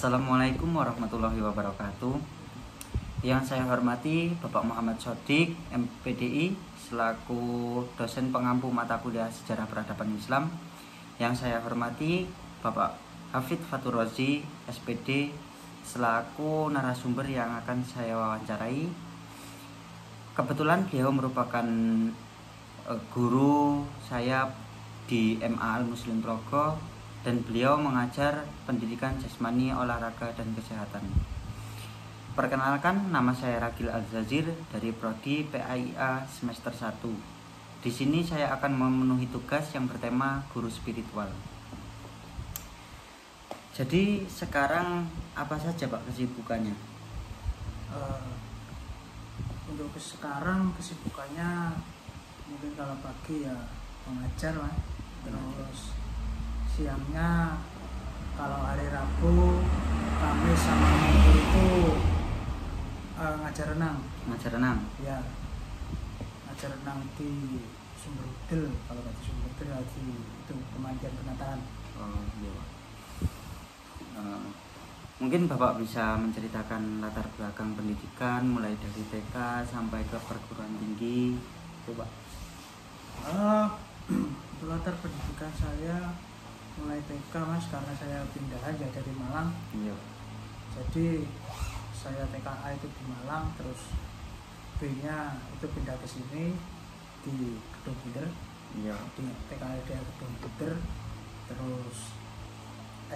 Assalamualaikum warahmatullahi wabarakatuh. Yang saya hormati Bapak Muhammad Shodiq, MPDI, selaku dosen pengampu mata kuliah Sejarah Peradaban Islam. Yang saya hormati Bapak Hafidz Fatur Razi, SPD, selaku narasumber yang akan saya wawancarai. Kebetulan beliau merupakan guru saya di MA Al Muslim Progo, dan beliau mengajar pendidikan jasmani, olahraga, dan kesehatan. Perkenalkan, nama saya Ragil Al-Zazir dari Prodi PAIA semester 1. Di sini saya akan memenuhi tugas yang bertema guru spiritual. Jadi sekarang apa saja Pak kesibukannya? Untuk sekarang kesibukannya mungkin kalau pagi ya mengajar Mas. Terus siangnya kalau hari Rabu, Kamis sama Minggu itu ngajar renang. Ngajar renang? Ya, ngajar renang di Sumberudel. Kalau nggak di Sumberudel lagi itu pemandian penataan. Oh iya Pak. Mungkin Bapak bisa menceritakan latar belakang pendidikan mulai dari TK sampai ke perguruan tinggi, coba. Untuk latar pendidikan saya mulai TK Mas, karena saya pindah aja dari Malang. Iya. Jadi saya TKA itu di Malang, terus B-nya itu pindah ke sini di Gedung Bunder. Iya. Di TKA di Gedung Bunder. Terus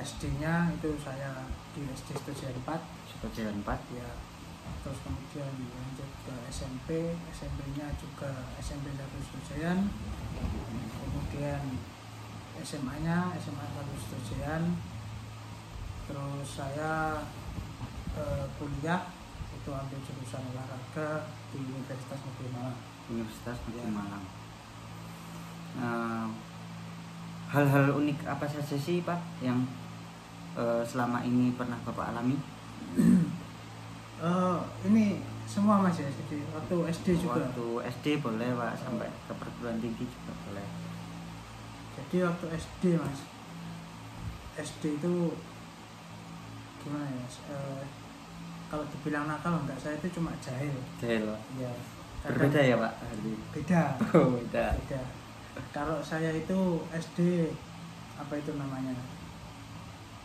SD-nya itu saya di SD Setujian 4. Setujian 4. Ya. Terus kemudian lanjut ke SMP, SMP-nya juga SMP 1 Setujian. Kemudian SMA-nya SMA 1 Setujian. Terus saya kuliah itu ambil jurusan olahraga di Universitas Negeri Malang. Universitas Negeri Malang. Hal-hal unik apa saja sih Pak yang selama ini pernah Bapak alami? Ini semua Mas ya, jadi waktu SD juga. Waktu SD boleh Pak, sampai ke perguruan tinggi juga boleh. Jadi waktu SD Mas, SD itu gimana ya Mas? Kalau dibilang nakal enggak, saya itu cuma jahil. Jahil Pak? Ya. Berbeda ya Pak? Beda. Oh beda. Beda. Kalau saya itu SD apa itu namanya?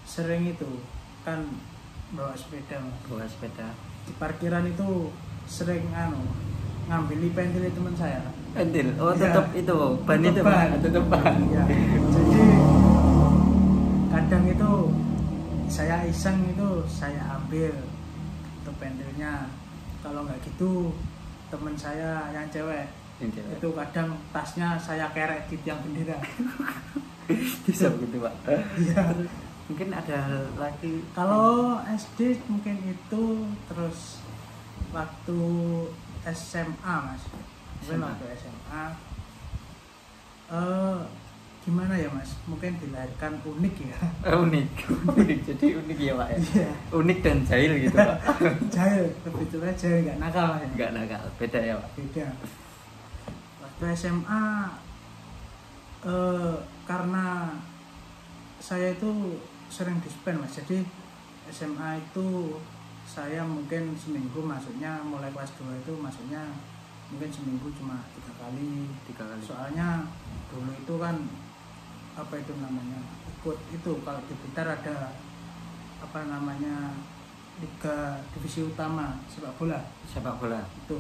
Sering itu kan bawa sepeda Mas. Bawa sepeda. Di parkiran itu sering ngambil pentil teman saya. Pentil? Oh ya, tutup itu ban itu Pak? Tutup ban. Ya. Jadi kadang itu saya iseng itu saya ambil untuk pentilnya. Kalau nggak gitu teman saya yang cewek itu kadang tasnya saya kerek di tiang bendera. Bisa begitu Pak? Iya. Mungkin ada hal lagi. Kalau SD mungkin itu, terus waktu SMA Mas. Mungkin waktu SMA gimana ya Mas? Mungkin dilahirkan unik ya. Unik. Jadi unik ya Pak ya. Iya. Unik dan jahil gitu Pak. Jahil, kebetulan jahil nggak nakal ya. Nggak nakal, beda ya Pak. Beda. Waktu SMA karena saya itu sering dispen Mas, jadi SMA itu saya mungkin seminggu masuknya, mulai kelas 2 itu masuknya mungkin seminggu cuma 3 kali. Soalnya dulu itu kan apa itu namanya, ikut itu kalau di Blitar ada apa namanya Liga Divisi Utama sepak bola itu.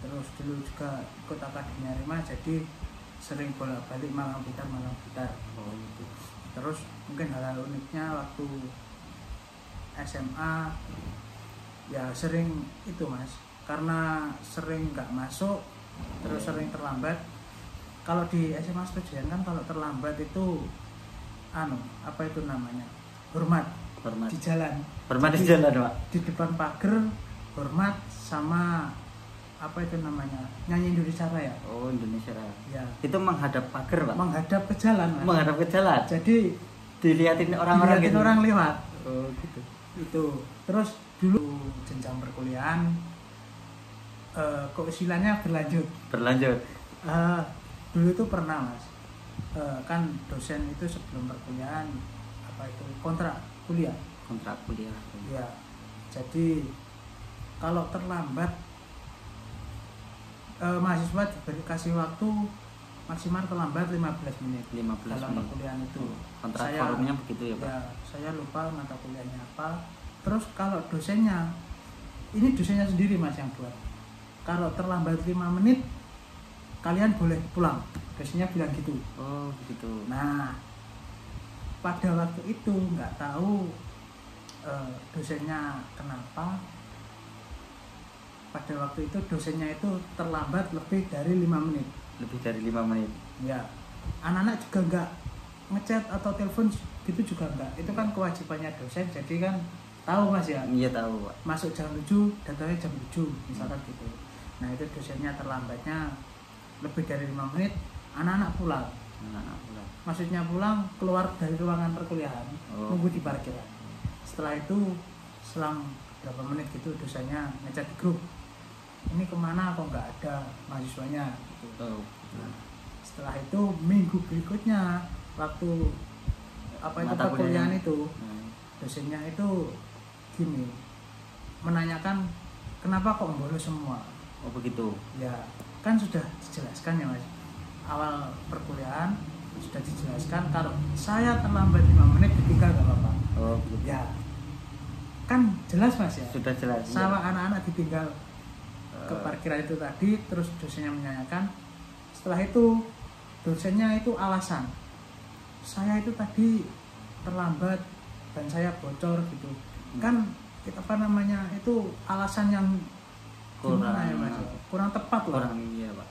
Terus dulu juga ikut Akademi Arema, jadi sering bolak-balik Malang Blitar. Oh itu. Terus mungkin hal-hal uniknya waktu SMA ya sering itu Mas, karena sering nggak masuk, terus sering terlambat. Kalau di SMA Setujian kan kalau terlambat itu apa itu namanya, hormat di jalan. Hormat di jalan Pak? Di depan pagar hormat, sama apa itu namanya, nyanyi Indonesia Raya. Oh Indonesia Raya. Ya. Itu menghadap pagar Pak? Menghadap ke jalan Mas. Menghadap ke jalan? Jadi dilihatin orang-orang gitu? Orang lewat. Oh gitu. Itu. Terus dulu jenjang perkuliahan keusilannya berlanjut. Dulu itu pernah Mas, kan dosen itu sebelum perkuliahan apa itu kontrak kuliah kontrak kuliah. Ya, jadi kalau terlambat mahasiswa diberi kasih waktu maksimal terlambat 15 menit 15 dalam menit. perkuliahan itu. Kontrak forumnya begitu ya Pak? Ya, saya lupa mata kuliahnya apa. Terus kalau dosennya, ini dosennya sendiri Mas yang buat. Kalau terlambat 5 menit, kalian boleh pulang. Dosennya bilang gitu. Oh begitu. Nah, pada waktu itu nggak tahu dosennya kenapa. Pada waktu itu dosennya itu terlambat lebih dari 5 menit. Lebih dari 5 menit. Ya, anak-anak juga nggak ngechat atau telepon gitu juga nggak. Itu kan kewajibannya dosen, jadi kan tahu Mas ya. Iya tahu Pak. Masuk jam 7, datanya jam 7 misalkan gitu. Nah itu dosennya terlambatnya lebih dari 5 menit, anak-anak pulang. Anak-anak pulang. Maksudnya pulang keluar dari ruangan perkuliahan, nunggu di parkiran. Setelah itu selang berapa menit gitu dosennya ngechat di grup, ini kemana kok nggak ada mahasiswanya gitu. Oh. Nah, setelah itu minggu berikutnya waktu apa itu Mata perkuliahan kuliahnya. itu dosennya itu gini menanyakan kenapa kok bolos semua. Oh begitu. Ya kan sudah dijelaskan ya Mas, awal perkuliahan sudah dijelaskan kalau saya terlambat 5 menit ditinggal nggak apa-apa. Oh begitu. Ya kan jelas Mas ya, Sudah jelas. sama anak-anak ditinggal ke parkiran itu tadi. Terus dosennya menanyakan, setelah itu dosennya itu alasan saya itu tadi terlambat dan saya bocor gitu kan, apa namanya itu alasan yang gimana ya Mas, kurang tepat loh. Kurang iya Pak.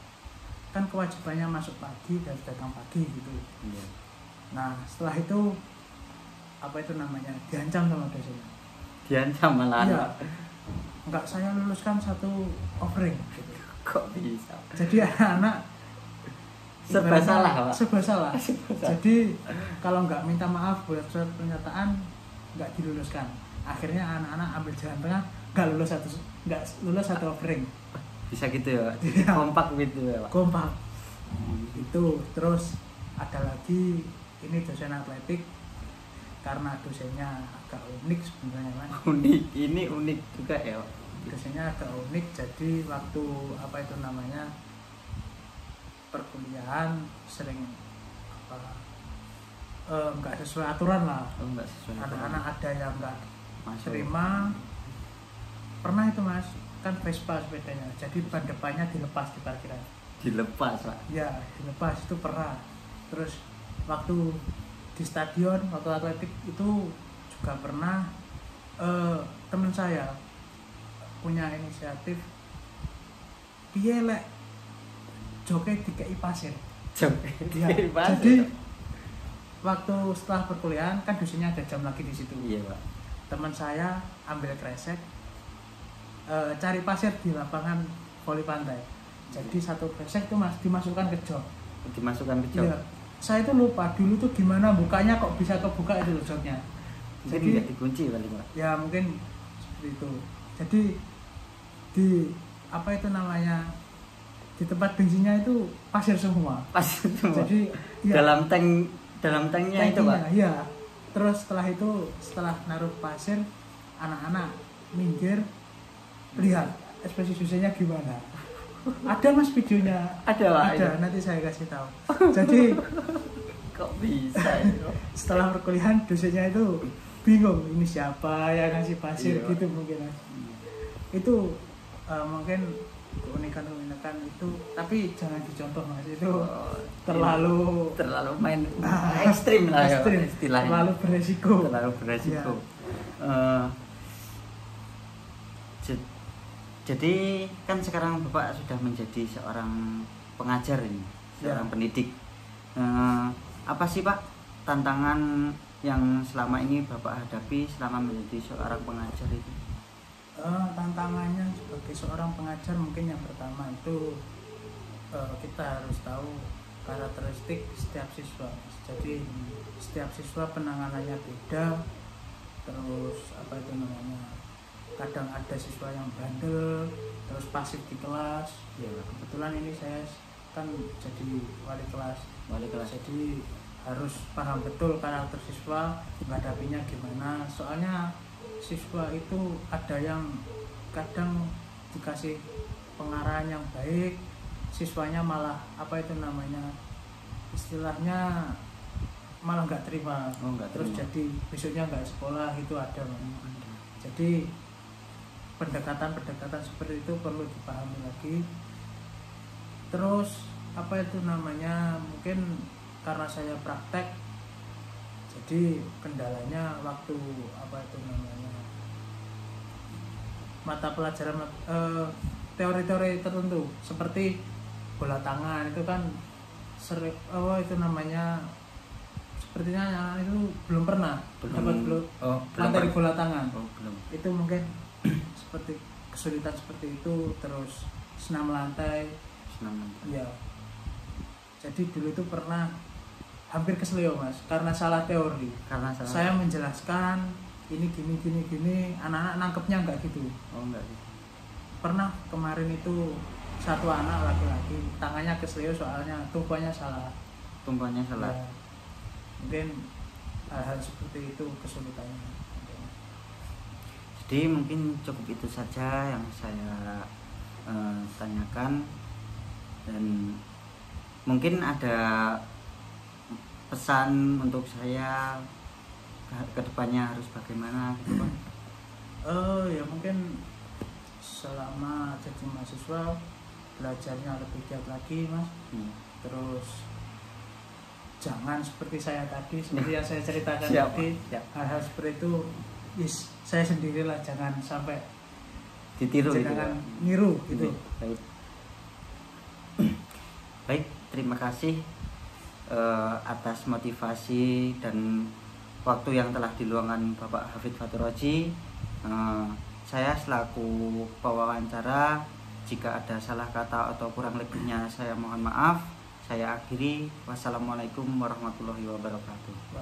Kan kewajibannya masuk pagi dan datang pagi gitu. Iya. Nah setelah itu apa itu namanya diancam sama dosennya. Diancam malah. Iya, enggak saya luluskan satu offering gitu. Kok bisa? Jadi anak-anak Serba ibaratnya salah Pak. serba salah. Jadi kalau nggak minta maaf buat surat pernyataan nggak diluluskan. Akhirnya anak-anak ambil jalan tengah, nggak lulus satu offering. Bisa gitu ya Pak. Iya. Kompak gitu ya Pak. Kompak. Itu terus ada lagi ini dosen atletik, karena dosennya agak unik sebenarnya Mas. Unik, ini unik juga ya Pak. Dosennya agak unik, jadi waktu apa itu namanya perkuliahan sering apa nggak sesuai aturan lah. Oh enggak sesuai. Anak-anak ada yang nggak Masuk. terima. Pernah itu Mas, kan Vespa sepedanya, jadi ban depannya dilepas di parkiran. Dilepas Pak. Ya dilepas itu pernah. Terus waktu di stadion waktu atletik itu juga pernah. Teman saya punya inisiatif piye lek joget dikei pasir. Ya, jadi waktu setelah perkuliahan kan dosennya ada jam lagi di situ. Iya Pak. Teman saya ambil kresek, cari pasir di lapangan voli pantai. Jadi satu kresek itu Mas dimasukkan ke jok. Dimasukkan ke jok. Iya. Saya itu lupa dulu tuh gimana bukanya kok bisa kebuka itu loh joknya. Mungkin Jadi nggak dikunci paling Pak. ya mungkin seperti itu. Jadi di apa itu namanya di tempat bensinnya itu pasir semua. Pasir semua. Jadi ya, dalam tanknya itu Pak. Iya. Terus setelah naruh pasir, anak-anak minggir lihat ekspresi dosennya gimana. Ada Mas videonya. Ada Pak. Ada, nanti saya kasih tahu. Jadi Kok bisa ya? setelah perkuliahan dosennya itu bingung ini siapa yang ngasih pasir. Iya. Gitu mungkin Mas. Itu mungkin keunikan itu, tapi jangan dicontoh Mas, itu terlalu main ekstrim lah ya ekstrim, istilahnya. Terlalu beresiko. Ya. Jadi kan sekarang Bapak sudah menjadi seorang pengajar ini, seorang pendidik. Apa sih Pak tantangan yang selama ini Bapak hadapi selama menjadi seorang pengajar itu? Tantangannya sebagai seorang pengajar mungkin yang pertama itu kita harus tahu karakteristik setiap siswa. Jadi setiap siswa penanganannya beda. Terus apa itu namanya, kadang ada siswa yang bandel terus pasif di kelas. Ya kebetulan ini saya kan jadi wali kelas. Jadi harus paham betul karakter siswa, menghadapinya gimana. Soalnya siswa itu ada yang kadang dikasih pengarahan yang baik, siswanya malah apa itu namanya, istilahnya malah nggak terima. Terus jadi besoknya nggak sekolah, itu ada. Jadi pendekatan-pendekatan seperti itu perlu dipahami lagi. Terus apa itu namanya, mungkin karena saya praktek, jadi kendalanya waktu apa itu namanya, mata pelajaran teori-teori tertentu seperti bola tangan itu kan sering itu namanya, sepertinya anak itu belum pernah dapat materi bola tangan. Belum. Itu mungkin seperti kesulitan seperti itu. Terus senam lantai. Ya, jadi dulu itu pernah hampir keselio Mas, karena salah teori. Saya menjelaskan ini gini, anak-anak nangkepnya enggak gitu. Enggak gitu. Pernah kemarin itu satu anak laki-laki tangannya keselio soalnya tumpuannya salah. Ya, mungkin hal-hal seperti itu kesulitannya. Jadi mungkin cukup itu saja yang saya tanyakan, dan mungkin ada pesan untuk saya ke depannya harus bagaimana gitu Pak? Ya mungkin selama jadi mahasiswa belajarnya lebih giat lagi Mas. Terus jangan seperti saya tadi, seperti yang saya ceritakan tadi, hal-hal seperti itu saya sendirilah, jangan sampai ditiru, jangan niru gitu. Baik, terima kasih atas motivasi dan waktu yang telah diluangkan Bapak Hafid Fatur Roji. Saya selaku pewawancara, jika ada salah kata atau kurang lebihnya saya mohon maaf. Saya akhiri. Wassalamualaikum warahmatullahi wabarakatuh.